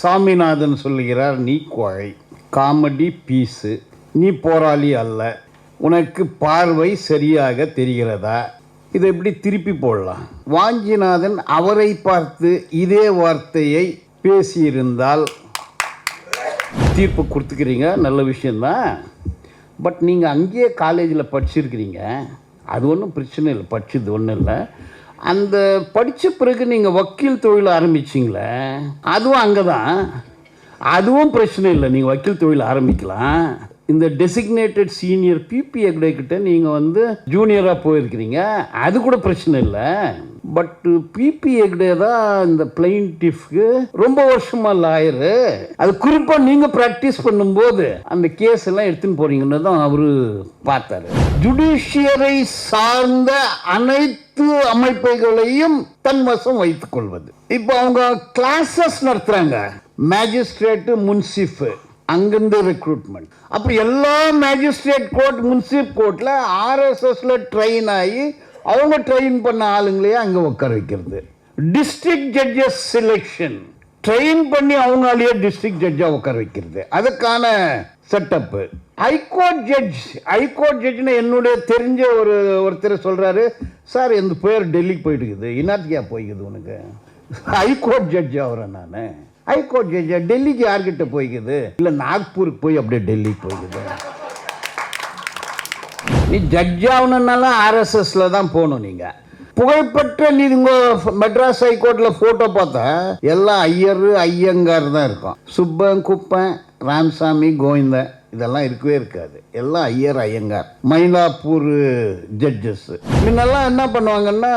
சாமிநாதன் சொல்லுகிறார், நீ கோழை, காமெடி பீஸு, நீ போராளி அல்ல, உனக்கு பார்வை சரியாக தெரிகிறதா? இதை எப்படி திருப்பி போடலாம்? வாஞ்சிநாதன் அவரை பார்த்து இதே வார்த்தையை பேசியிருந்தால் தீர்ப்பு கொடுத்துக்கிறீங்க, நல்ல விஷயந்தான். பட் நீங்கள் அங்கேயே காலேஜில் படிச்சிருக்கிறீங்க, அது ஒன்றும் பிரச்சனை இல்லை, படித்தது ஒன்றும் இல்லை. அந்த படித்த பிறகு நீங்கள் வக்கீல் தொழில் ஆரம்பிச்சிங்களே, அதுவும் அங்கே தான், அதுவும் பிரச்சனை இல்லை, நீங்கள் வக்கீல் தொழில் ஆரம்பிக்கலாம். இந்த டெசிக்னேட்டட் சீனியர் பிபி ஹெக்டே கிட்ட நீங்கள் வந்து ஜூனியராக போயிருக்கிறீங்க, அது கூட பிரச்சனை இல்லை. பட் பிபி ஹெக்டே தான் இந்த பிளைன்டிஃப்க்கு ரொம்ப வருஷமாக லாயரு. அது குறிப்பாக நீங்கள் ப்ராக்டிஸ் பண்ணும்போது அந்த கேஸ் எல்லாம் எடுத்துன்னு போறீங்கன்னு தான் அவரு பார்த்தாரு. ஜுடிஷியரை சார்ந்த அனைத்து அமைப்புகளையும் தன் வசம் வைத்துக் கொள்வது. இப்போ அவங்க கிளாஸஸ் நடத்துறாங்க, மேஜிஸ்ட்ரேட்டு, முன்சிஃப், அங்கிருந்து ரெக்ரூட்மெண்ட். அப்படி எல்லா மேஜிஸ்ட்ரேட் கோர்ட், முன்சிப் கோர்ட்டில் ஆர்எஸ்எஸ்ல ட்ரெயின் ஆகி அவங்க ட்ரெயின் பண்ண ஆளுங்களையே அங்கே உட்கார வைக்கிறது. டிஸ்ட்ரிக்ட் ஜட்ஜஸ் செலெக்ஷன் ட்ரெயின் பண்ணி அவங்களாலேயே டிஸ்ட்ரிக்ட் ஜட்ஜாக உட்கார வைக்கிறது, அதுக்கான செட்டப்பு. ஹைகோர்ட் ஜட்ஜ்னு என்னுடைய தெரிஞ்ச ஒருத்தர் சொல்கிறாரு, சார் எந்த பேர் டெல்லிக்கு போயிட்டு இருக்குது, இன்னாத்தியா போய்க்குது உனக்கு? ஹைகோர்ட் ஜட்ஜ் ஆகிறேன் நான். ஹைகோர்ட் ஜட்ஜா டெல்லிக்கு யார்கிட்ட போய்க்குது? இல்லை நாக்பூருக்கு போய் அப்படியே டெல்லிக்கு போய்க்குது. நீ ஜட்ஜ் ஆகணுன்னாலும் ஆர்எஸ்எஸ்ல தான் போகணும். நீங்கள் புகழ்பெற்ற மெட்ராஸ் ஹைகோர்ட்டில் ஃபோட்டோ பார்த்தா எல்லாம் ஐயங்கார் தான் இருக்கும். சுப்பன், குப்பன், ராமசாமி, கோவிந்தன் இதெல்லாம் இருக்கவே இருக்காது, எல்லாம் ஐயங்கார். மயிலாப்பூர் ஜட்ஜஸ் முன்னெல்லாம் என்ன பண்ணுவாங்கன்னா,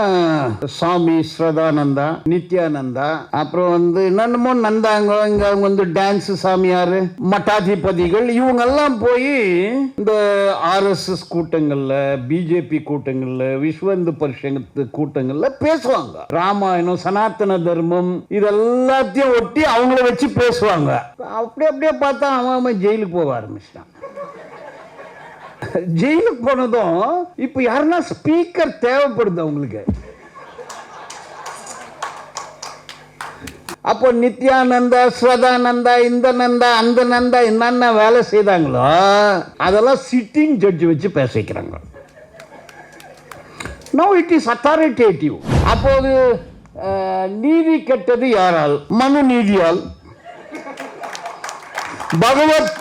சாமி, ஸ்ரதானந்தா, நித்யானந்தா, அப்புறம் வந்து என்னென்னமோ நந்தாங்க, இங்க அவங்க வந்து டான்ஸ் சாமியார், மட்டாதிபதிகள், இவங்கெல்லாம் போய் இந்த ஆர்எஸ்எஸ் கூட்டங்கள்ல, பிஜேபி கூட்டங்கள்ல, விஸ்வ இந்து பரிஷத்து கூட்டங்கள்ல பேசுவாங்க. ராமாயணம், சனாதன தர்மம் இதெல்லாத்தையும் ஒட்டி அவங்கள வச்சு பேசுவாங்க. அப்படியே பார்த்தா அவன் ஜெயிலுக்கு போக ஆரம்பிச்சான். ஜெயிலுக்கு போனதும் இப்ப யாருன்னா ஸ்பீக்கர் தேவைப்படுது அவங்களுக்கு. அப்போ நித்யானந்தா, ஸ்ரதானந்தா, இந்த நந்தா, அந்த நந்தா என்னென்ன வேலை செய்தாங்களோ அதெல்லாம் சிட்டிங் ஜட்ஜ் வச்சு பேச வைக்கிறாங்க. Now it is authoritative. அப்போது நீதி கெட்டது யாரால்? மனு நீதியால், பகவத்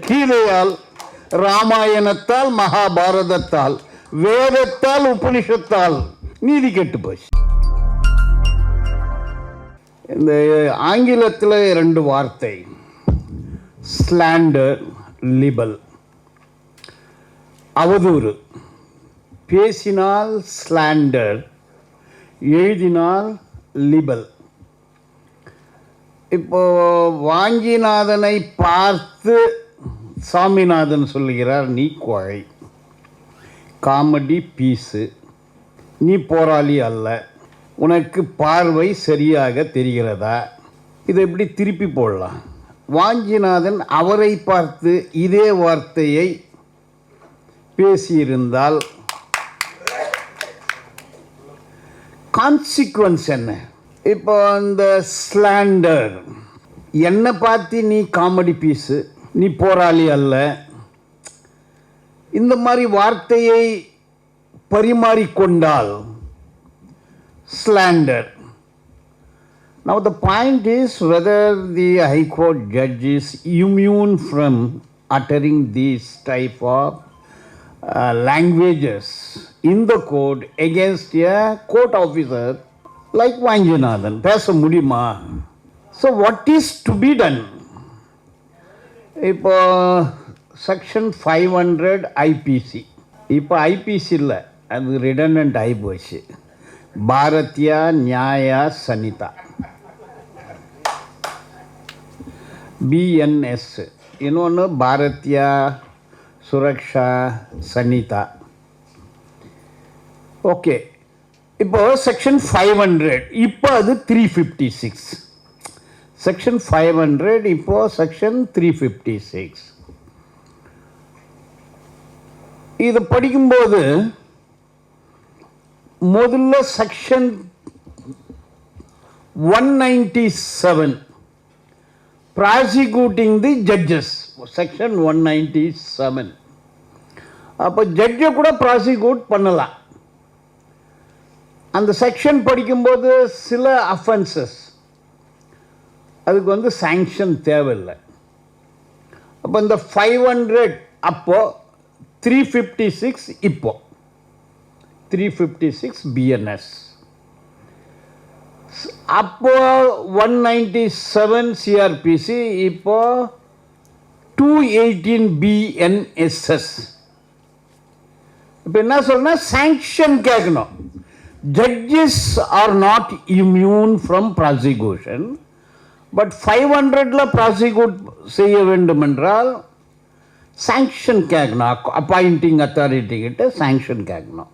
கீதையால், ராமாயணத்தால், மகாபாரதத்தால், வேதத்தால், உபனிஷத்தால் நீதி கெட்டு போச்சு. இந்த ஆங்கிலத்தில் 2 வார்த்தை, ஸ்லாண்டர், லிபல். அவதூறு. பேசினால் ஸ்லாண்டர், எழுதினால் லிபல். இப்போ வாஞ்சிநாதனை பார்த்து சாமிநாதன் சொல்லுகிறார், நீ கோழை, காமெடி பீஸு, நீ போராளி அல்ல, உனக்கு பார்வை சரியாக தெரிகிறதா? இதை எப்படி திருப்பி போடலாம்? வாஞ்சிநாதன் அவரை பார்த்து இதே வார்த்தையை பேசியிருந்தால் கான்சிக்வன்ஸ் என்ன? இப்போ இந்த ஸ்லாண்டர், என்னை பார்த்து நீ காமெடி பீஸு, நீ போராளி அல்ல, இந்த மாதிரி வார்த்தையை பரிமாறிக்கொண்டால் slander. Now the point is whether the High Court judge is immune from uttering these type of languages in the court against a court officer like Vaஞ்சிநாதன். பேச முடியுமா? So what is to be done? இப்போ section 500 IBC, இப்போ IBC இல்லை, அது redundant ஆகி போச்சு. பாரதியா நியாயா சனிதா, BNS, இன்னொன்று பாரதியா சுரக்ஷா சனிதா. Okay, இப்போ செக்ஷன் 500, இப்போ அது 356. செக்ஷன் 500 இப்போ செக்ஷன் 356. இது படிக்கும்போது முதல்ல செக்ஷன் 197 ப்ராசிக்யூட்டிங் தி ஜட்ஜஸ், செக்ஷன் 197. அப்போ ஜட்ஜை கூட ப்ராசிக்யூட் பண்ணலாம். அந்த செக்ஷன் படிக்கும்போது சில அஃபென்சஸ் அதுக்கு வந்து சாங்ஷன் தேவையில்லை. அப்போ இந்த 500 அப்போது 356 இப்போ 356 பிஎன்எஸ். அப்போ 197 சிஆர்பிசி, இப்போ 218 பிஎன்எஸ்எஸ். இப்போ என்ன சொல்றேன்னா சாங்ஷன் கேட்கணும். Judges are not immune from prosecution. But 500ல ப்ராசிக்யூட் செய்ய வேண்டும் என்றால் சாங்ஷன் கேட்கணும். அப்பாயிண்டிங் அத்தாரிட்டி கிட்ட சாங்ஷன் கேட்கணும்.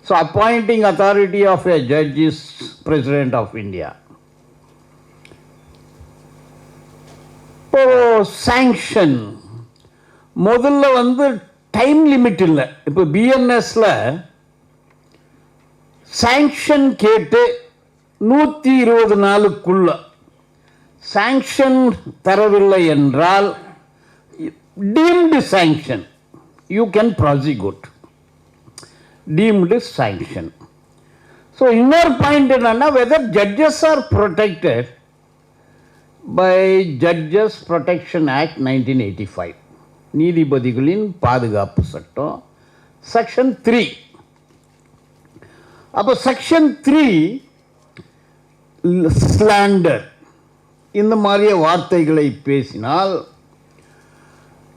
So appointing authority of a judge is president of India. இப்போ சாங்ஷன் முதல்ல வந்து டைம் லிமிட் இல்லை. இப்போ பிஎன்எஸ்ல சாங்ஷன் கேட்டு 120 நாளுக்குள்ள சாங்ஷன் தரவில்லை என்றால் deemed sanction you can prosecute. Deemed sanction. So இன்னொரு பாயிண்ட் என்னன்னா, whether judges are protected by judges protection act 1985, நீதிபதிகளின் பாதுகாப்பு சட்டம், செக்ஷன் 3. அப்போ செக்ஷன் 3 ஸ்லாண்டர் இந்த மாதிரிய வார்த்தைகளை பேசினால்,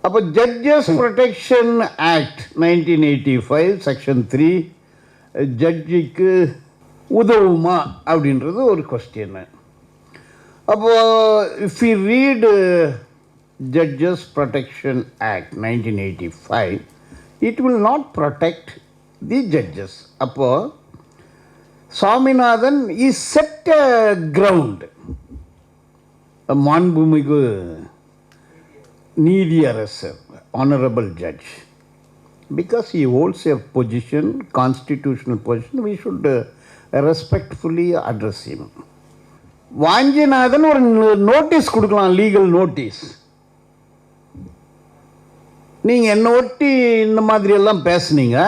அப்போ ஜட்ஜஸ் ப்ரொடெக்ஷன் ஆக்ட் 1985 செக்ஷன் 3 ஜட்ஜிக்கு உதவுமா அப்படின்றது ஒரு கொஸ்டின். அப்போ if you read judges protection act 1985, it will not protect the judges. அப்போது Swaminathan is set a ground. மாண்புமிகு நீதியரசர், honorable judge, because he holds a position, constitutional position, we should respectfully address him. Vanchinathan ஒரு notice கொடுக்கலாம், legal notice. நீங்கள் என்னை ஒட்டி இந்த மாதிரி எல்லாம் பேசுனீங்க.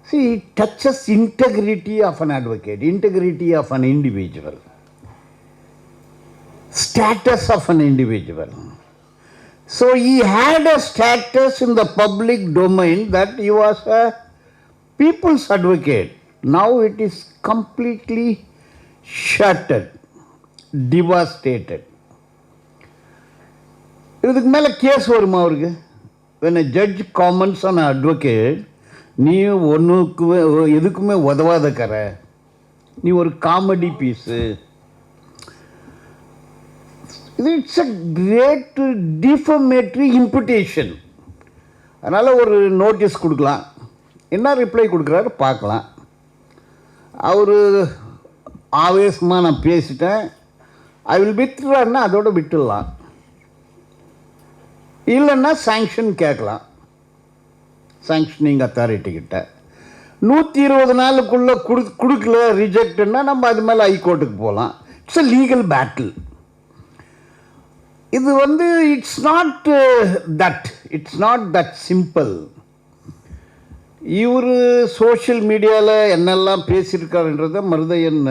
See, it touches integrity of an advocate, integrity of an individual, status of an individual. So he had a status in the public domain that he was a people's advocate. Now it is completely shattered, devastated. இதுக்கு மேலே case வருமா அவருக்கு? when a judge comments on an advocate, நீ ஒன்றுக்குமே எதுக்குமே உதவாத கர, நீ ஒரு comedy piece, it's a great defamatory imputation. அதனால் ஒரு நோட்டீஸ் கொடுக்கலாம். என்ன ரிப்ளை கொடுக்குறாரு பார்க்கலாம். அவர் ஆவேசமாக நான் பேசிட்டேன், ஐ வில் வித்ட்ரான்னா அதோட விட்டுடலாம். இல்லைன்னா சாங்ஷன் கேட்கலாம் சாங்ஷனிங் அத்தாரிட்டி கிட்ட. 120 நாளுக்குள்ளே கொடுக்கல, ரிஜெக்ட்னா நம்ம அது மேலே ஹைகோர்ட்டுக்கு போகலாம். It's a legal battle. இது வந்து இட்ஸ் நாட் தட் சிம்பிள். இவர் சோஷியல் மீடியாவில் என்னெல்லாம் பேசியிருக்காருன்றதை மருதையன்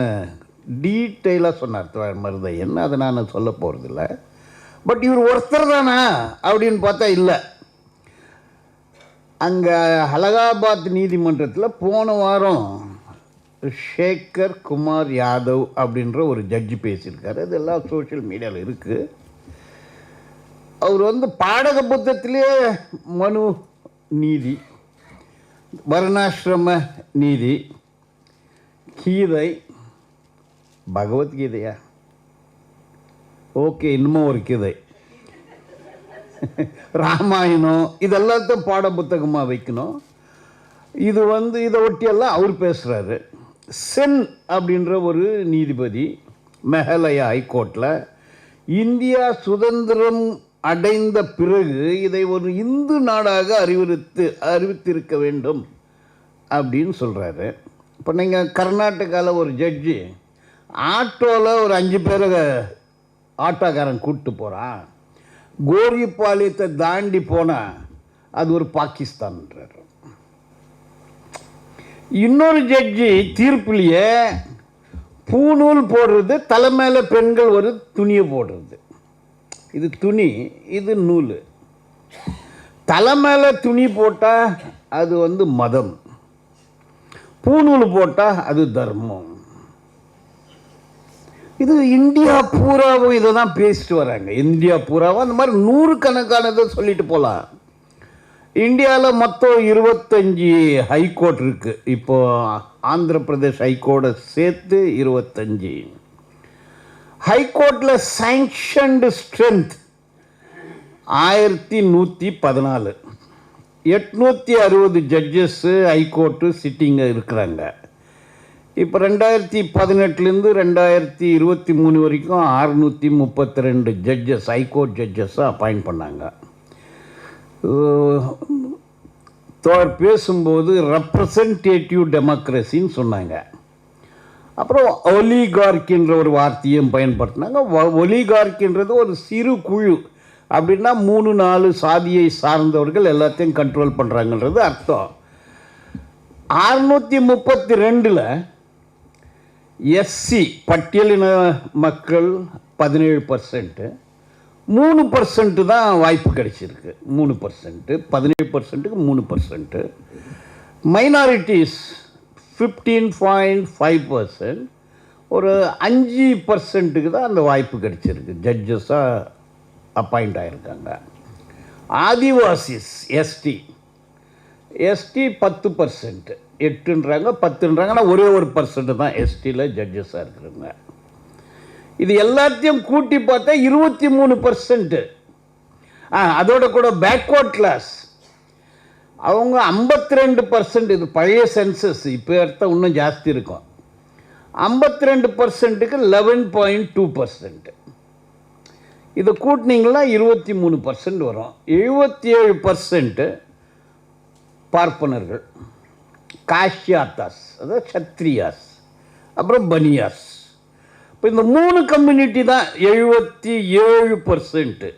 டீட்டெயிலாக சொன்னார். மருதையன் அதை நான் சொல்ல போகிறதில்ல. பட் இவர் ஒருத்தர் தானா அப்படின்னு பார்த்தா இல்லை. அங்கே அலகாபாத் நீதிமன்றத்தில் போன வாரம் சேகர் குமார் யாதவ் அப்படின்ற ஒரு ஜட்ஜி பேசியிருக்காரு. இதெல்லாம் சோஷியல் மீடியாவில் இருக்குது. அவர் வந்து பாடக புத்தத்திலே மனு நீதி, வர்ணாசிரம நீதி, கீதை, பகவத்கீதையா, ஓகே இன்னமும் ஒரு கீதை, ராமாயணம், இதெல்லாத்தையும் பாட புத்தகமாக வைக்கணும். இது வந்து இதை ஒட்டியெல்லாம் அவர் பேசுகிறாரு. சென் அப்படின்ற ஒரு நீதிபதி மெஹலயா ஹைகோர்ட்டில் இந்தியா சுதந்திரம் அடைந்த பிறகு இதை ஒரு இந்து நாடாக அறிவித்திருக்க வேண்டும் அப்படின்னு சொல்கிறாரு. இப்போ நீங்கள் கர்நாடகாவில் ஒரு ஜட்ஜி ஆட்டோவில் ஒரு 5 பேரை ஆட்டோக்காரன் கூப்பிட்டு போகிறான். கோரிப்பாளையத்தை தாண்டி போனால் அது ஒரு பாகிஸ்தான்ன்றார். இன்னொரு ஜட்ஜி தீர்ப்புலையே பூநூல் போடுறது, தலை மேலே பெண்கள் ஒரு துணியை போடுறது. இது துணி, இது நூல். தலை மேலே துணி போட்டால் அது வந்து மதம், பூநூல் போட்டால் அது தர்மம். இது இந்தியா பூராவும் இதை தான் பேசிட்டு வராங்க. இந்தியா பூராவும் அந்த மாதிரி 100கணக்கானதை சொல்லிட்டு போகலாம். இந்தியாவில் மொத்தம் 25 ஹைகோர்ட் இருக்குது. இப்போது ஆந்திர பிரதேஷ் ஹைகோர்ட்டை சேர்த்து 25. ஹைகோர்ட்டில் சாங்ஷன்டு ஸ்ட்ரென்த் 1114. 860 ஜட்ஜஸ்ஸு ஹைகோர்ட்டு சிட்டிங்க இருக்கிறாங்க. இப்போ 2018லேருந்து 2023 வரைக்கும் 632 ஜட்ஜஸ், ஹைகோர்ட் ஜட்ஜஸை அப்பாயிண்ட் பண்ணாங்க. பேசும்போது ரெப்ரசன்டேட்டிவ் டெமோக்ரஸின்னு சொன்னாங்க. அப்புறம் ஒலிகார்க்கின்ற ஒரு வார்த்தையும் பயன்படுத்தினாங்க. ஒலிகார்க்கின்றது ஒரு சிறு குழு, அப்படின்னா 3-4 சாதியை சார்ந்தவர்கள் எல்லாத்தையும் கண்ட்ரோல் பண்ணுறாங்கன்றது அர்த்தம். 632ல் எஸ்சி பட்டியலின மக்கள் 17%, 3% தான் வாய்ப்பு கிடைச்சிருக்கு. 3%, 17%க்கு 3%. மைனாரிட்டிஸ் 15.5%, ஒரு 5%க்கு தான் அந்த வாய்ப்பு கிடைச்சிருக்கு, ஜட்ஜஸாக அப்பாயிண்ட் ஆகிருக்காங்க. ஆதிவாசிஸ் எஸ்டி 10%, 8ன்றாங்க 10ன்றாங்க, ஆனால் ஒரே 1% தான் எஸ்டியில் ஜட்ஜஸாக இருக்கிறாங்க. இது எல்லாத்தையும் கூட்டி பார்த்தா 23%. அதோட கூட பேக்வர்ட் கிளாஸ் அவங்க 52%. இது பழைய சென்சஸ், இப்போ எடுத்த இன்னும் ஜாஸ்தி இருக்கும். 52%க்கு 11.2%. இதை கூட்டினீங்கன்னா 23% வரும். 77% பார்ப்பனர்கள், காஷ்யாத்தாஸ், அதாவது சத்ரியாஸ், அப்புறம் பனியாஸ். இப்போ இந்த 3 கம்யூனிட்டி தான் 77%.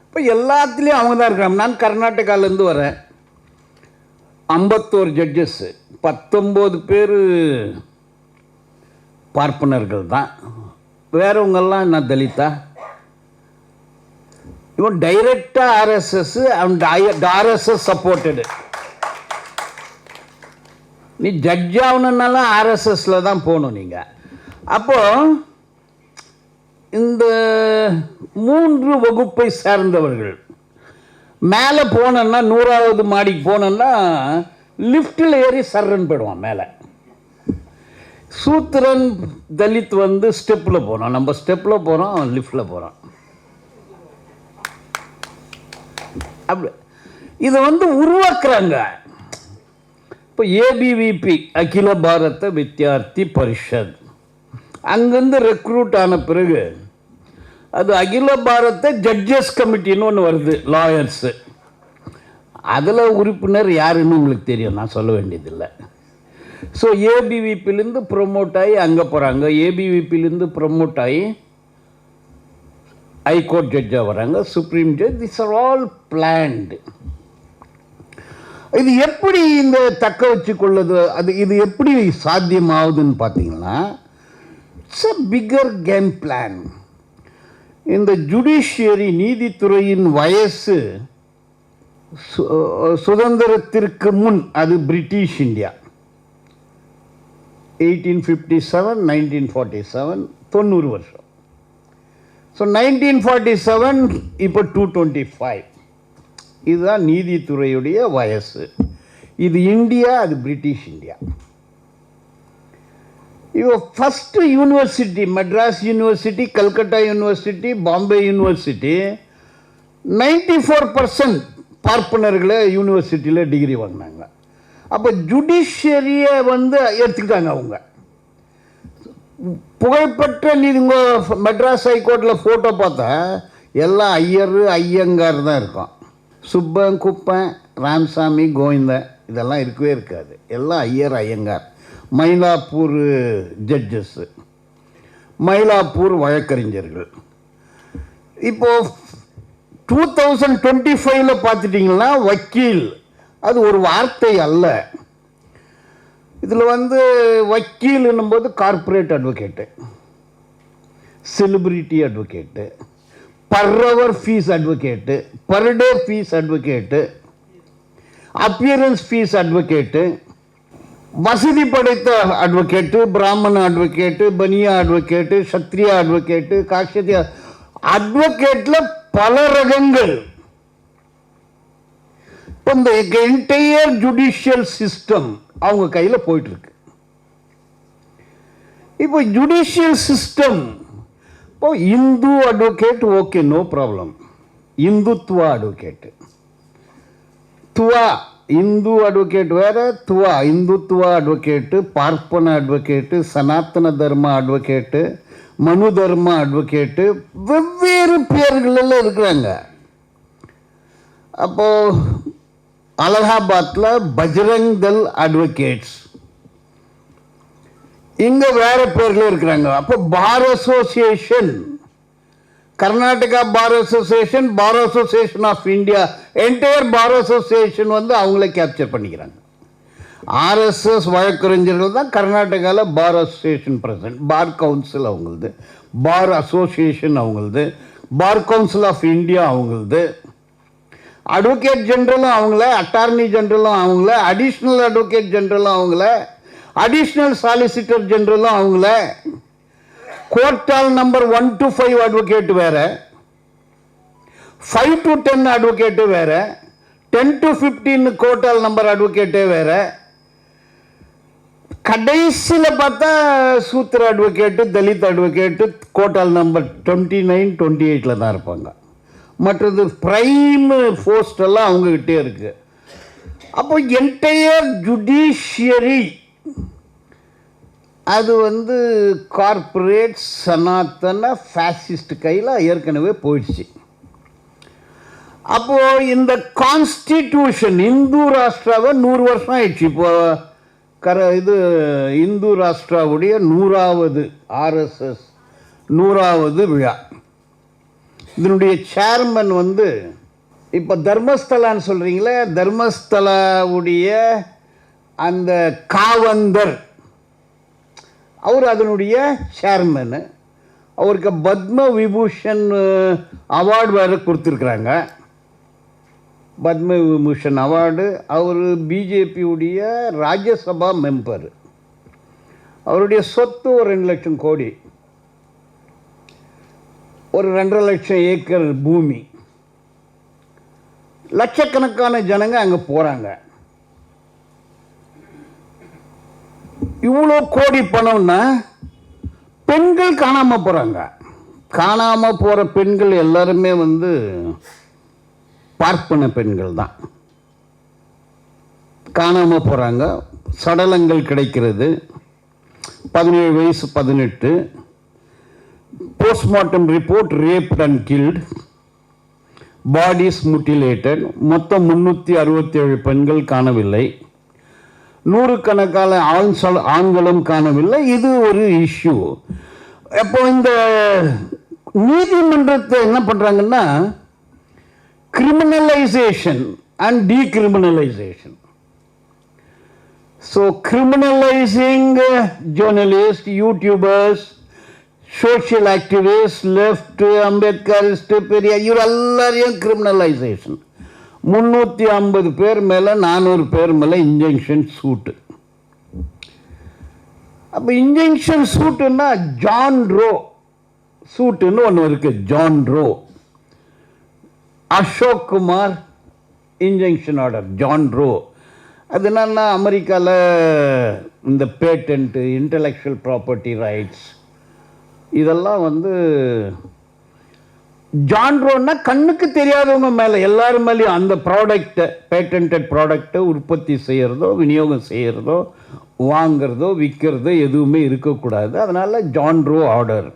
இப்போ எல்லாத்துலேயும் அவங்க தான் இருக்கிறாங்க. நான் கர்நாடகாவிலேருந்து வரேன். 51 ஜட்ஜஸ்ஸு, 19 பேர் பார்ப்பனர்கள் தான். வேறவங்கெல்லாம் என்ன தலிதா? இவன் டைரக்டாக ஆர்எஸ்எஸ் அண்ட் ஆர்எஸ்எஸ் சப்போர்ட்டடு. நீ ஜட்ஜ் ஆகணுன்னாலும் ஆர்எஸ்எஸில் தான் போகணும் நீங்கள். அப்போது இந்த 3 வகுப்பை சார்ந்தவர்கள் மேலே போனோன்னா, 100வது மாடிக்கு போனோன்னா லிஃப்ட்டில் ஏறி சர்றன் போயிடுவான் மேலே. சூத்திரன் தலித் வந்து ஸ்டெப்பில் போகிறோம், நம்ம ஸ்டெப்பில் போகிறோம், லிஃப்டில் போகிறோம். அப்படி இதை வந்து உருவாக்குறாங்க. இப்போ ஏபிவிபி, அகில பாரத வித்யார்த்தி பரிஷத், அங்கேருந்து ரெக்ரூட் ஆன பிறகு அது அகில பாரத ஜட்ஜஸ் கமிட்டின்னு ஒன்று வருது, லாயர்ஸு. அதில் உறுப்பினர் யாருன்னு உங்களுக்கு தெரியும், நான் சொல்ல வேண்டியதில்லை. ஸோ ஏபிவிபிலேருந்து ப்ரொமோட் ஆகி அங்கே போகிறாங்க. ஏபிவிபிலேருந்து ப்ரொமோட் ஆகி ஹைகோர்ட் ஜட்ஜாக வராங்க, supreme judge. This are all planned. இது எப்படி இந்த தக்க வச்சு கொள்ளுது, இது எப்படி சாத்தியமாகுதுன்னு பார்த்தீங்கன்னா, it's a bigger game plan. இந்த ஜுடிஷியரி, நீதித்துறையின் வயசு சுதந்திரத்திற்கு முன், அது பிரிட்டிஷ் இந்தியா 1857, 1947, 90 வருஷம். ஸோ 1947 இப்போ 225. இதுதான் நீதித்துறையுடைய வயசு. இது இந்தியா, அது பிரிட்டிஷ் இந்தியா. இப்போ first university, Madras university, Calcutta university, Bombay university 94% பார்ப்பனர்களை யூனிவர்சிட்டியில் டிகிரி வாங்கினாங்க. அப்போ ஜுடிஷியரியை வந்து எடுத்துக்கிட்டாங்க அவங்க. புகழ்பெற்ற நீதிங்க மெட்ராஸ் ஹைகோர்ட்டில் ஃபோட்டோ பார்த்தா எல்லாம் ஐயங்கார் தான் இருக்கும். சுப்பன், குப்பன், ராமசாமி, கோவிந்தன் இதெல்லாம் இருக்கவே இருக்காது. எல்லாம் ஐயங்கார். மயிலாப்பூர் ஜட்ஜஸ்ஸு, மயிலாப்பூர் வழக்கறிஞர்கள், இப்போ 2025 பார்த்துட்டிங்கன்னா வக்கீல் அது ஒரு வார்த்தை அல்ல. இதில் வந்து வக்கீல்னும் போது corporate advocate, celebrity advocate, per hour fees advocate, per day fees advocate, appearance fees advocate, வசதி படைத்த அட்வொகேட்டு, பிராமண அட்வொகேட்டு, பனியா அட்வொகேட்டு, சத்ரியா அட்வொகேட்டு, காக்ஷத்தியா அட்வொகேட்டில் பல ரகங்கள். இப்போ இந்த என்டையர் ஜுடிஷியல் சிஸ்டம் அவங்க கையில் போயிட்டுருக்கு. இப்போ ஜுடிஷியல் சிஸ்டம் இப்போ Hindu advocate okay, no problem. Hindutva advocate, துவா இந்து அட்வொகேட் வேற, துவா இந்துத்துவா அட்வொகேட்டு, பார்ப்பன அட்வொகேட்டு, சனாத்தன தர்ம அட்வொகேட்டு, மனு தர்ம அட்வொகேட்டு, வெவ்வேறு பேர்களெல்லாம் இருக்கிறாங்க. அப்போ அலகாபாத்தில் பஜ்ரங் தள் அட்வொகேட்ஸ், இங்கே வேற பேர்கள் இருக்கிறாங்க. அப்போ bar association, Karnataka bar association, bar association of India, entire bar association வந்து அவங்களே கேப்சர் பண்ணிக்கிறாங்க. ஆர்எஸ்எஸ் வழக்கறிஞர்கள் தான் கர்நாடகாவில் bar association president, bar council அவங்களது, பார் அசோசியேஷன் அவங்களது, பார் கவுன்சில் ஆஃப் இந்தியா அவங்களது, அட்வொகேட் ஜெனரலும் அவங்கள, அட்டார்னி ஜெனரலும் அவங்கள, அடிஷ்னல் அட்வொகேட் ஜெனரலும் அவங்கள, அடிஷ்னல் சாலிசிட்டர் ஜெனரலும் அவங்கள, கோர்ட்டால் நம்பர் 1 to 5 அட்வொகேட் வேற, 5 to 10 அட்வொகேட்டு வேற, 10 to 15 கோர்ட்டால் நம்பர் அட்வொகேட்டே வேற. கடைசியில் பார்த்தா சூத்திர அட்வொகேட்டு, தலித் அட்வொகேட்டு கோர்ட்டால் நம்பர் 29, 28 தான் இருப்பாங்க. மற்றது பிரைம் போஸ்டெல்லாம் அவங்ககிட்டே இருக்கு. அப்போ என்டையர் ஜுடிஷியரி அது வந்து கார்ப்பரேட் சனாத்தன ஃபேசிஸ்ட் கையில் ஏற்கனவே போயிடுச்சு. அப்போது இந்த கான்ஸ்டிடியூஷன் இந்து ராஷ்டிராவை 100 வருஷம் ஆயிடுச்சு. இப்போ இது இந்து ராஷ்டிராவுடைய 100வது ஆர்எஸ்எஸ் 100வது விழா. இதனுடைய சேர்மன் வந்து இப்போ தர்மஸ்தலான்னு சொல்கிறீங்களே, தர்மஸ்தலாவுடைய அந்த காவந்தர் அவர் அதனுடைய சேர்மனு. அவருக்கு பத்ம விபூஷன் அவார்டு வேறு கொடுத்துருக்குறாங்க. பத்ம விபூஷன் அவார்டு. அவர் பிஜேபியுடைய ராஜ்யசபா மெம்பர். அவருடைய சொத்து ஒரு 2 லட்சம் கோடி, ஒரு 2.5 லட்சம் ஏக்கர் பூமி. லட்சக்கணக்கான ஜனங்க அங்கே போகிறாங்க. இவ்வளோ கோடி பணம்னா பெண்கள் காணாமல் போகிறாங்க. காணாமல் போகிற பெண்கள் எல்லாருமே வந்து பார்ப்பன பெண்கள் தான் காணாமல் போகிறாங்க. சடலங்கள் கிடைக்கிறது 17 வயசு 18. Postmortem report raped and killed, bodies mutilated. மொத்தம் 367 பெண்கள் காணவில்லை. 100கணக்கான ஆண்களும் காணவில்லை. இது ஒரு இஷ்யூ. அப்போ இந்த நீதிமன்றத்தை என்ன பண்ணுறாங்கன்னா criminalisation and decriminalisation. So கிரிமினலைசிங் journalist, YouTubers, social activist, left, Ambedkarist, Periyar, இவர் எல்லாரையும் கிரிமினலைசேஷன். 350 பேர் மேலே 400 பேர் மேலே இன்ஜெக்ஷன் சூட்டு. அப்போ இன்ஜெக்ஷன் சூட்டுன்னா ஜான் ரோ சூட்டுன்னு ஒன்று இருக்குது. John Roe, Ashok Kumar injunction order, John Roe. அது என்னன்னா அமெரிக்காவில் இந்த பேட்டன்ட்டு, இன்டலெக்சுவல் ப்ராப்பர்ட்டி ரைட்ஸ் இதெல்லாம் வந்து ஜான்ரோன்னா கண்ணுக்கு தெரியாதவங்க மேலே எல்லாரும் மேலேயும் அந்த ப்ராடக்டை, பேட்டன்டட் ப்ராடக்டை உற்பத்தி செய்கிறதோ, விநியோகம் செய்கிறதோ, வாங்கிறதோ, விற்கிறதோ எதுவுமே இருக்கக்கூடாது. அதனால் ஜான்ரோ ஆர்டர்.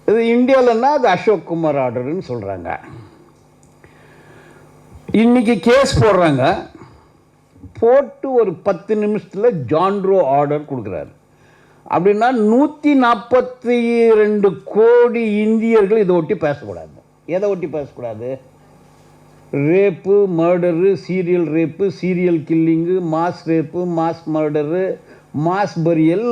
இது இந்தியாவில்னா அது அசோக் குமார் ஆர்டர்னு சொல்கிறாங்க. இன்னைக்கு கேஸ் போடுறாங்க. போட்டு ஒரு 10 நிமிஷத்தில் ஜான்ரோ ஆர்டர் கொடுக்குறாரு. அப்படின்னா 142 கோடி இந்தியர்கள் இதை ஒட்டி பேசக்கூடாது. எதை ஒட்டி பேசக்கூடாது? Rape, murder, serial rape, serial killing, mass rape, mass murder, mass burial,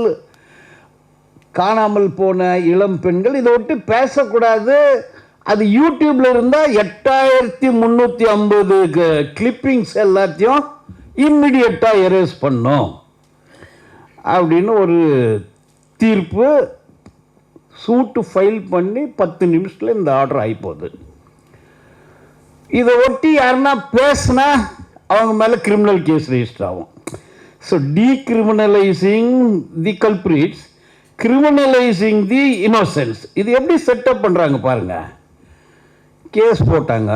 காணாமல் போன இளம் பெண்கள், இதை ஒட்டி பேசக்கூடாது. அது யூடியூப்ல இருந்தால் 8350 கிளிப்பிங்ஸ் எல்லாத்தையும் இம்மிடியட்டாக எரேஸ் பண்ணும் அப்படின்னு ஒரு தீர்ப்பு சூட்டு ஃபைல் பண்ணி 10 நிமிஷத்தில் இந்த ஆர்டர் ஆகிப்போகுது. இதை ஒட்டி யாருன்னா பேசினா அவங்க மேலே கிரிமினல் கேஸ் ரெஜிஸ்டர் ஆகும். ஸோ டீக்ரிமினலைசிங் தி கல்பிரிட்ஸ், கிரிமினலைசிங் தி இன்னோசென்ஸ். இது எப்படி செட்டப் பண்ணுறாங்க பாருங்கள். கேஸ் போட்டாங்க.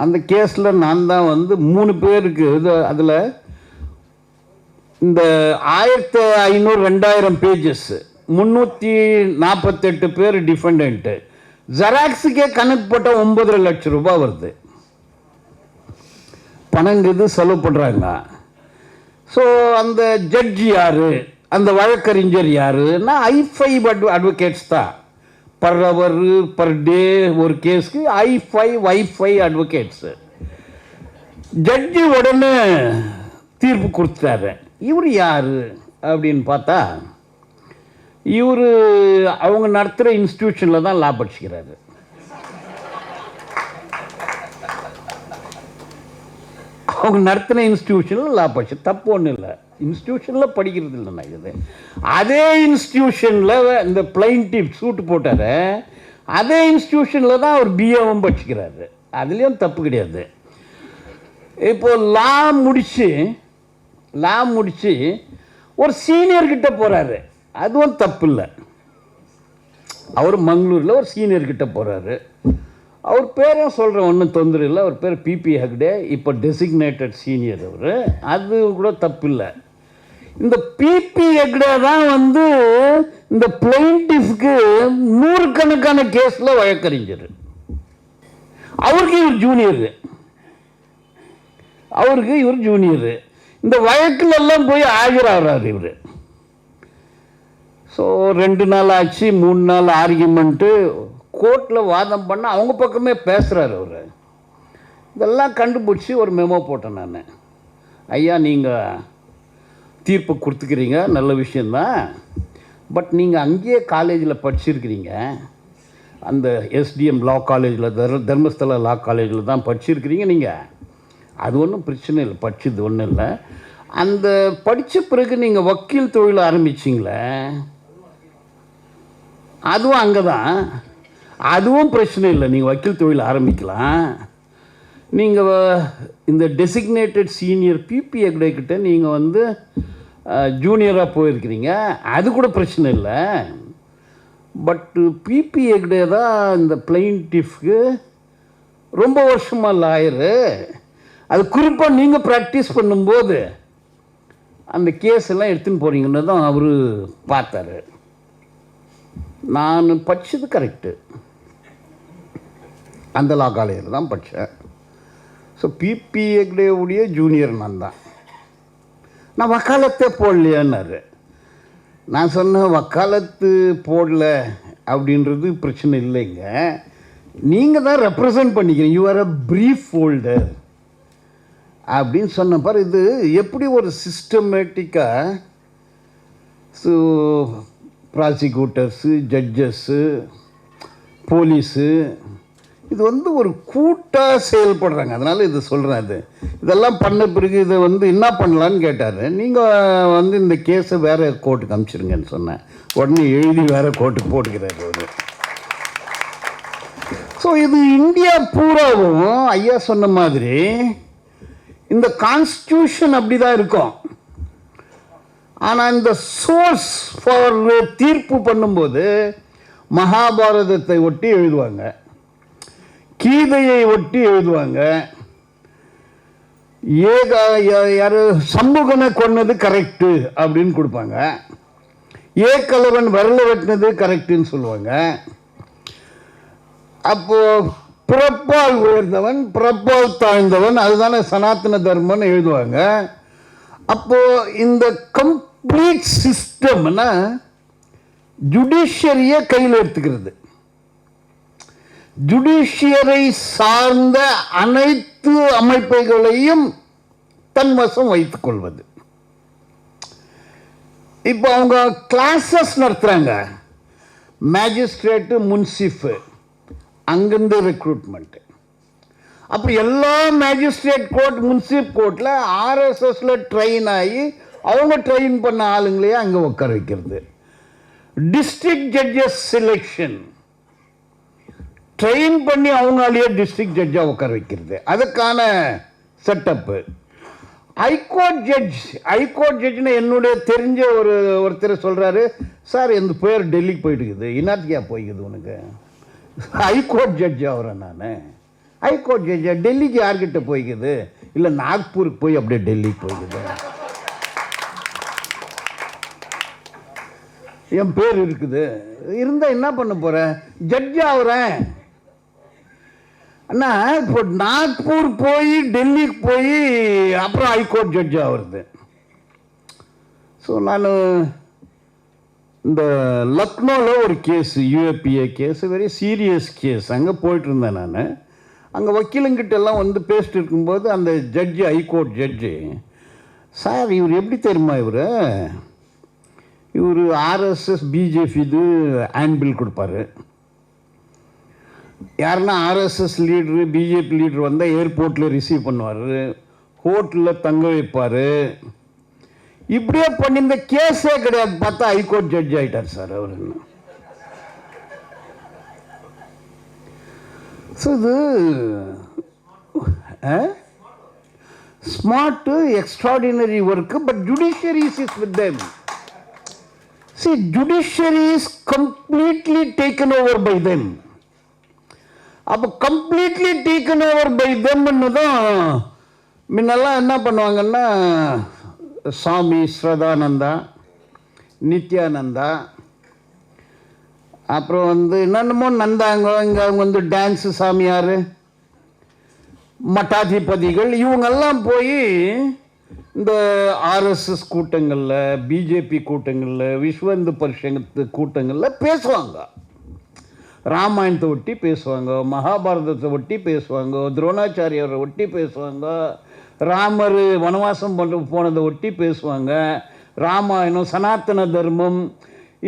அந்த கேஸில் நான் தான் 3 பேருக்கு இது, அதில் இந்த 1500-2000 பேஜஸ், 348 பேர் டிஃபெண்டன்ட்டு. ஜெராக்ஸுக்கே கணக்கு போட்டால் 9.5 லட்சம் ரூபாய் வருது. பணங்கிறது செலவு பண்ணுறாங்க. ஸோ அந்த ஜட்ஜி யார், அந்த வழக்கறிஞர் யாருன்னா I5 அட்வொகேட்ஸ் தான். பர் ஹவர் பர் டே ஒரு கேஸ்க்கு I5 அட்வொகேட்ஸு. ஜட்ஜி உடனே தீர்ப்பு கொடுத்துட்டாரு. இவர் யார் அப்படின்னு பார்த்தா, இவர் அவங்க நடத்துகிற இன்ஸ்டிடியூஷனில் தான் லா படிச்சுக்கிறாரு. அவங்க நடத்தின இன்ஸ்டிடியூஷனில் லா படிச்சு தப்பு ஒன்றும் இல்லை. இன்ஸ்டிடியூஷனில் படிக்கிறது இல்லைண்ணா இது. அதே இன்ஸ்டிடியூஷனில் இந்த பிளைன்டிஃப் சூட்டு போட்டார், அதே இன்ஸ்டிடியூஷனில் தான் அவர் பிஏவும் படிச்சுக்கிறாரு. அதுலேயும் தப்பு கிடையாது. இப்போது லா முடித்து ஒரு சீனியர்கிட்ட போகிறாரு, அதுவும் தப்பு இல்லை. அவர் மங்களூரில் ஒரு சீனியர்கிட்ட போகிறாரு. அவர் பேரும் சொல்கிற ஒன்றும் தொந்தரவு இல்லை. அவர் பேர் பிபி ஹெக்டே, இப்போ டெசிக்னேட்டட் சீனியர் அவர். அது கூட தப்பு இல்லை. இந்த பிபி ஹெக்டே தான் இந்த பிளைன்டிஃப்க்கு 100 கணக்கான கேஸில் வழக்கறிஞர். அவருக்கு இவர் ஜூனியரு. இந்த வழக்கில் எல்லாம் போய் ஆஜராகிறார் இவர். ஸோ 2 நாள் ஆச்சு, 3 நாள் ஆர்கியூமெண்ட்டு, கோர்ட்டில் வாதம் பண்ண அவங்க பக்கமே பேசுகிறார் அவர். இதெல்லாம் கண்டுபிடிச்சி ஒரு மெமோ போட்டேன் நான். ஐயா, நீங்கள் தீர்ப்பு கொடுத்துக்கிறீங்க, நல்ல விஷயந்தான். பட் நீங்கள் அங்கேயே காலேஜில் படிச்சிருக்கிறீங்க, அந்த எஸ்டிஎம் லா காலேஜில், தர்மஸ்தலா லா காலேஜில் தான் படிச்சிருக்கிறீங்க நீங்கள். அது ஒன்றும் பிரச்சனை இல்லை, படித்தது ஒன்றும் இல்லை. அந்த படித்த பிறகு நீங்கள் வக்கீல் தொழில் ஆரம்பிச்சிங்களே, அதுவும் அங்கே தான். அதுவும் பிரச்சனை இல்லை, நீங்கள் வக்கீல் தொழில் ஆரம்பிக்கலாம். நீங்கள் இந்த டெசிக்னேட்டட் சீனியர் பிபி ஹெக்டே கிட்ட நீங்கள் ஜூனியராக போயிருக்கிறீங்க, அது கூட பிரச்சனை இல்லை. பட்டு பிபி ஹெக்டே தான் இந்த பிளைன்டிஃப்க்கு ரொம்ப வருஷமாக லாயரு. அது குறிப்பாக நீங்கள் ப்ராக்டிஸ் பண்ணும்போது அந்த கேஸ் எல்லாம் எடுத்துன்னு போகிறீங்கன்னு தான் அவர் பார்த்தாரு. நான் படித்தது கரெக்டு, அந்த லா காலேஜில் தான் படித்தேன். ஸோ பிபி ஹெக்டேவுடைய ஜூனியர் நான் தான். நான் வக்காலத்தே போடலையான்னாரு. நான் சொன்னேன், வக்காலத்து போடல அப்படின்றது பிரச்சனை இல்லைங்க, நீங்கள் தான் ரெப்ரசன்ட் பண்ணிக்கிறீங்க, you are a brief holder அப்படின்னு சொன்ன பாரு. இது எப்படி ஒரு சிஸ்டமேட்டிக்காக ப்ராசிக்யூட்டர்ஸு, ஜட்ஜஸ்ஸு, போலீஸு, இது ஒரு கூட்டாக செயல்படுறாங்க. அதனால் இது சொல்கிறேன். இதெல்லாம் பண்ண பிறகு இதை என்ன பண்ணலான்னு கேட்டார். நீங்கள் இந்த கேஸை வேறு கோர்ட்டுக்கு அனுப்பிச்சிருங்கன்னு சொன்னேன். உடனே எழுதி வேறு கோர்ட்டுக்கு போட்டுக்கிறாரு அவர். ஸோ இது இந்தியா பூராவும் ஐயா சொன்ன மாதிரி இந்த கான்ஸ்டியூஷன் அப்படி தான் இருக்கும். ஆனால் இந்த சோர்ஸ் ஃபார் தீர்ப்பு பண்ணும்போது மகாபாரதத்தை ஒட்டி எழுதுவாங்க, கீதையை ஒட்டி எழுதுவாங்க. யார் சம்புகனை கொன்னது கரெக்டு அப்படின்னு கொடுப்பாங்க, ஏக்கலவன் விரல வெட்டினது கரெக்டுன்னு சொல்லுவாங்க. அப்போ பிறப்பால் உயர்ந்தவன் பிறப்பால் தாழ்ந்தவன், அதுதானே சனாதன தர்மம்னு எழுதுவாங்க. அப்போ இந்த கம்ப்ளீட் சிஸ்டம்னா ஜுடிஷியரியை கையில் எடுத்துக்கிறது, ஜுடிஷியரை சார்ந்த அனைத்து அமைப்புகளையும் தன் வசம் வைத்துக் கொள்வது. இப்போ அவங்க கிளாஸஸ் நடத்துகிறாங்க, மேஜிஸ்ட்ரேட்டு, முன்சிஃபு, அங்கிருந்து ரெக்ரூட்மெண்ட்டு. அப்படி எல்லா மேஜிஸ்ட்ரேட் கோர்ட், முன்சிப் கோர்ட்டில் ஆர்எஸ்எஸ்ல ட்ரெயின் ஆகி அவங்க ட்ரெயின் பண்ண ஆளுங்களையே அங்கே உட்கார வைக்கிறது. டிஸ்ட்ரிக்ட் ஜட்ஜஸ் செலெக்ஷன் ட்ரெயின் பண்ணி அவங்களாலேயே டிஸ்ட்ரிக்ட் ஜட்ஜாக உட்கார வைக்கிறது, அதுக்கான செட்டப்பு. ஹைகோர்ட் ஜட்ஜ்னு என்னுடைய தெரிஞ்ச ஒருத்தர் சொல்கிறாரு, சார் எந்த பேர் டெல்லிக்கு போயிட்டுக்குது, இன்னாத்தியா போய்க்குது உனக்கு, ஹைகோர்ட் ஜட்ஜ் ஆகிறேன் நான். ஹைகோர்ட் ஜட்ஜா டெல்லிக்கு யார்கிட்ட போய்க்குது, இல்லை நாக்பூருக்கு போய் அப்படியே டெல்லிக்கு போய்க்குது, என் பேர் இருக்குது, இருந்தால் என்ன பண்ண போகிறேன், ஜட்ஜ் ஆகிறேன். அண்ணா இப்போ நாக்பூர் போய் டெல்லிக்கு போய் அப்புறம் ஹைகோர்ட் ஜட்ஜ் ஆகிறது. ஸோ நான் இந்த லக்னோவில் ஒரு case, UAPA case, very serious case, அங்கே போயிட்டு இருந்தேன் நான். அங்கே வக்கீலுங்கிட்டெல்லாம் வந்து பேசிட்டு இருக்கும்போது அந்த ஜட்ஜு, ஹைகோர்ட் ஜட்ஜு, சார் இவர் எப்படி தெரியுமா, இவர் ஆர்எஸ்எஸ் பிஜேபி இது ஹேண்ட்பில் கொடுப்பாரு, யாருன்னா ஆர்எஸ்எஸ் லீடரு, பிஜேபி லீடர் வந்தால் ஏர்போர்ட்டில் ரிசீவ் பண்ணுவார், ஹோட்டலில் தங்க வைப்பார், இப்படியே பண்ணி இந்த கேஸே கிடையாது, பார்த்தா ஹைகோர்ட் ஜட்ஜ் ஆகிட்டார் சார் அவர். ஸோ இது smart extraordinary work, but judiciaries is with them. See, judiciary is completely taken over by them. அப்போ கம்ப்ளீட்லி டேக்கன் ஓவர் பை தெம்னு தான் முன்னெல்லாம் என்ன பண்ணுவாங்கன்னா, சாமி ஸ்ரதானந்தா, நித்யானந்தா, அப்புறம் வந்து என்னென்னமோ நந்தாங்க, இங்கே அவங்க வந்து டான்ஸு சாமியார், மட்டாதிபதிகள், இவங்கெல்லாம் போய் இந்த ஆர்எஸ்எஸ் கூட்டங்களில், பிஜேபி கூட்டங்களில், விஸ்வ இந்து பரிஷத்து கூட்டங்களில் பேசுவாங்க. ராமாயணத்தை ஒட்டி பேசுவாங்க, மகாபாரதத்தை ஒட்டி பேசுவாங்க, துரோணாச்சாரியரை ஒட்டி பேசுவாங்க, ராமர் வனவாசம் போனதை ஒட்டி பேசுவாங்க, ராமாயணம், சனாத்தன தர்மம்,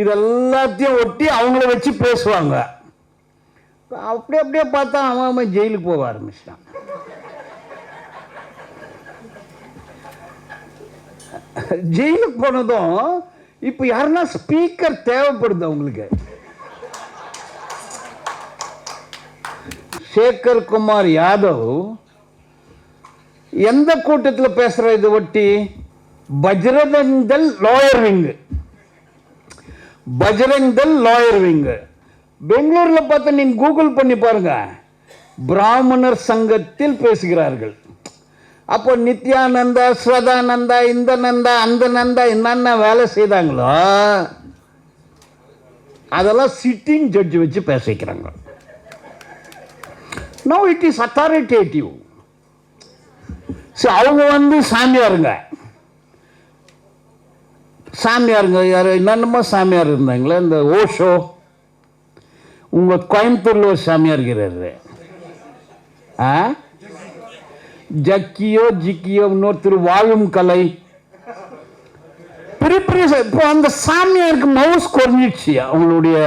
இதெல்லாத்தையும் ஒட்டி அவங்கள வச்சு பேசுவாங்க. அப்படியே பார்த்தா அவன் ஜெயிலுக்கு போக ஆரம்பிச்சிட்டான். ஜெயிலுக்கு போனதும் இப்போ யாருன்னா ஸ்பீக்கர் தேவைப்படுது அவங்களுக்கு. சேகர் குமார் யாதவ் எந்த கூட்டத்தில் பேசுற, இது ஒட்டி Bajrang Dal lawyer wing, Bajrang Dal lawyer wing பெங்களூர்ல பார்த்தா நீங்க கூகுள் பண்ணி பாருங்க, பிராமணர் சங்கத்தில் பேசுகிறார்கள். அப்போ நித்யானந்தா, ஸ்ரதானந்தா, இந்த நந்தா, அந்த நந்தா என்னென்ன வேலை செய்தாங்களோ அதெல்லாம் சிட்டிங் ஜட்ஜ் வச்சு பேச வைக்கிறாங்க. Now it is authoritative. அவங்க வந்து சாமியாருங்க, யார் என்னென்னமோ சாமியார் இருந்தாங்களே, இந்த ஓஷோ, உங்க கோயம்புத்தூர்ல ஒரு சாமியார் இருக்கிறாரு, ஜக்கியோ ஜிக்கியோ, இன்னொருத்தர் வாழும் கலை, பெரிய பெரிய. இப்போ அந்த சாமியாருக்கு மவுஸ் குறைஞ்சிடுச்சு, அவங்களுடைய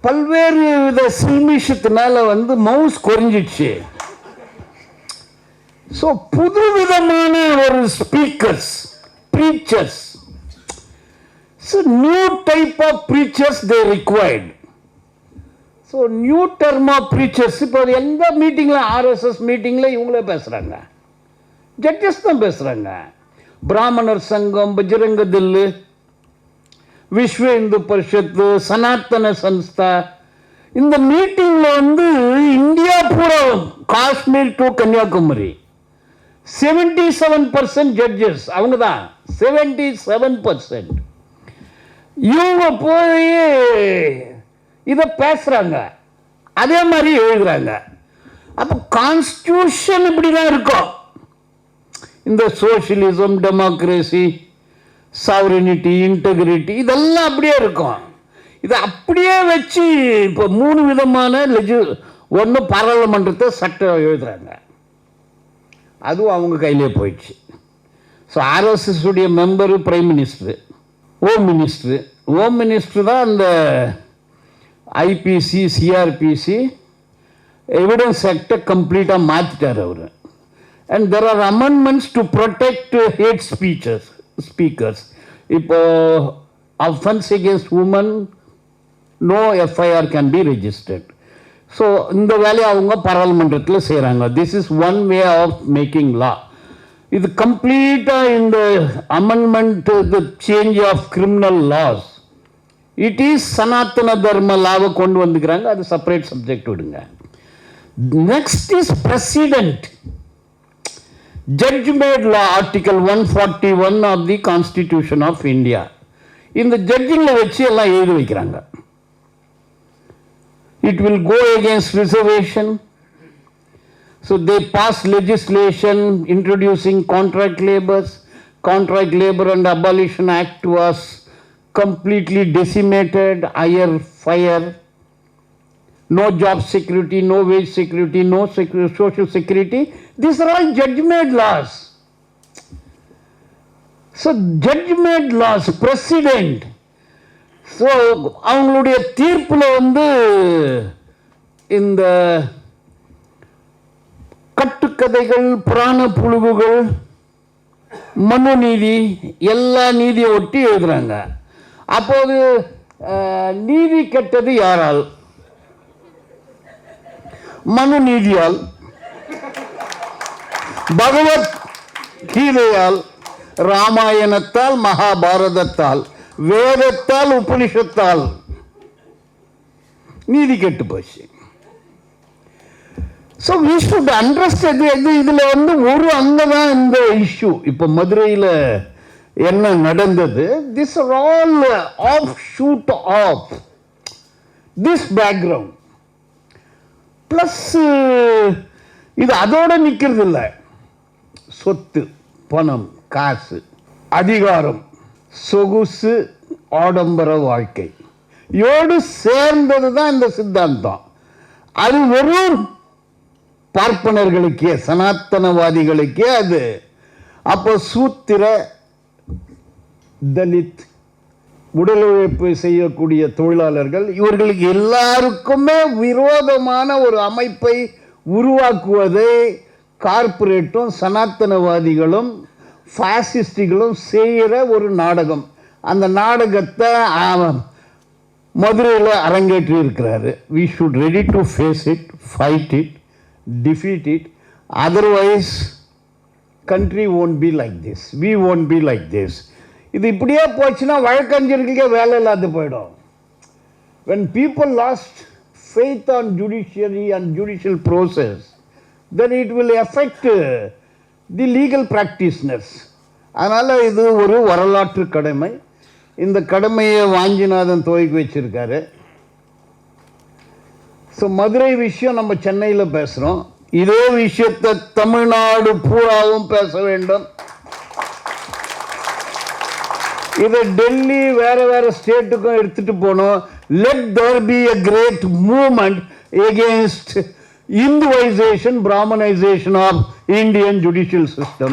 பல்வேறு வித சில்மிஷத்தினால வந்து மவுஸ் குறைஞ்சிடுச்சு. ஸோ புது விதமான ஒரு speakers, preachers, new type of preachers they required. So new term of preachers. இப்போ எந்த மீட்டிங்கில், ஆர்எஸ்எஸ் மீட்டிங்கில் இவங்களே பேசுகிறாங்க, ஜட்ஜஸ் தான் பேசுகிறாங்க. பிராமணர் சங்கம், பஜ்ரங்க தள், விஸ்வ இந்து பரிஷத்து, சனாத்தன சன்ஸ்தா, இந்த மீட்டிங்கில் வந்து இந்தியா பூரா, காஷ்மீர் டு கன்னியாகுமரி 77% ஜட்ஜஸ் அவங்க தான், 77%. இவங்க போய் இதை பேசுறாங்க, அதே மாதிரி எழுதுறாங்க. அப்போ கான்ஸ்டியூஷன் இப்படி தான் இருக்கும். இந்த சோசியலிசம், டெமோக்ரஸி, சாவரினிட்டி, இன்டெகிரிட்டி, இதெல்லாம் அப்படியே இருக்கும். இதை அப்படியே வச்சு இப்போ 3 விதமான ஒன்று பாராளுமன்றத்தை சட்டம் எழுதுகிறாங்க, அதுவும் அவங்க கையிலே போயிடுச்சு. ஸோ RSS உடைய member prime minister, home minister தான் அந்த ஐபிசி, சிஆர்பிசி எவிடன்ஸ் ஆக்டை கம்ப்ளீட்டாக மாற்றிட்டார் அவர். And there are amendments to protect hate speakers. இப்போ offence against women no FIR can be registered. So இந்த வேலையை அவங்க பாராளுமன்றத்தில் செய்கிறாங்க. This is one way of making law. இது கம்ப்ளீட்டாக இந்த amendment, the change of criminal laws, it is Sanatana Dharma லாவை கொண்டு வந்துக்கிறாங்க. அது செப்பரேட் சப்ஜெக்ட் விடுங்க. Next is president judge made law, article 141 of the constitution of India. இந்த ஜட்ஜிங்களை வச்சு எல்லாம் எழுதி வைக்கிறாங்க. It will go against reservation. So they pass legislation introducing contract labor and abolition act was completely decimated, higher fire, no job security, no wage security, no social security. These are all judge-made laws. So judge-made laws, precedent. So அவங்களுடைய தீர்ப்பில் வந்து இந்த கட்டுக்கதைகள், புராண புழுவுகள், மனு நீதி, எல்லா நீதியை ஒட்டி எழுதுறாங்க. அப்போது நீதி கெட்டது யாரால்? மனு நீதியால், பகவத் கீதையால், ராமாயணத்தால், மகாபாரதத்தால், வேதத்தால், உபனிஷத்தால் நீதி கெட்டு போச்சு. So we should understand. இதில் வந்து ஒரு அங்கதான் இந்த இஷ்யூ. இப்போ மதுரையில் என்ன நடந்தது, this are all offshoot of this background. Plus இது அதோட நிற்கிறது இல்லை. சொத்து, பணம், காசு, அதிகாரம், சொகுசு, ஆடம்பர வாழ்க்கை யோடு சேர்ந்தது தான் இந்த சித்தாந்தம். அது வெறும் பார்ப்பனர்களுக்கே, சனாத்தனவாதிகளுக்கே அது. அப்போ சூத்திர, தலித், உடல் உழைப்பு செய்யக்கூடிய தொழிலாளர்கள், இவர்களுக்கு எல்லாருக்குமே விரோதமான ஒரு அமைப்பை உருவாக்குவதை கார்ப்பரேட்டும் சனாத்தனவாதிகளும் ஃபாசிஸ்டுகளும் செய்கிற ஒரு நாடகம். அந்த நாடகத்தை மதுரையில் அரங்கேற்றி இருக்கிறாரு. We should ready to face it, fight it, defeat it. Otherwise country won't be like this, we won't be like this. இது இப்படியே போச்சுன்னா வழக்கறிஞர்களுக்கே வேலை இல்லாத போயிடும். when people lost faith on judiciary and judicial process, then it will affect the legal practitioners. அதனால் இது ஒரு வரலாற்று கடமை. இந்த கடமையை வாஞ்சிநாதன் துவக்கி வச்சிருக்காரு. ஸோ மதுரை விஷயம் நம்ம சென்னையில் பேசுகிறோம். இதே விஷயத்தை தமிழ்நாடு பூராவும் பேச வேண்டும். இதை டெல்லி வேற வேற ஸ்டேட்டுக்கும் எடுத்துட்டு போகணும். Let there be a great movement against Hinduization, Brahmanization of Indian judicial system.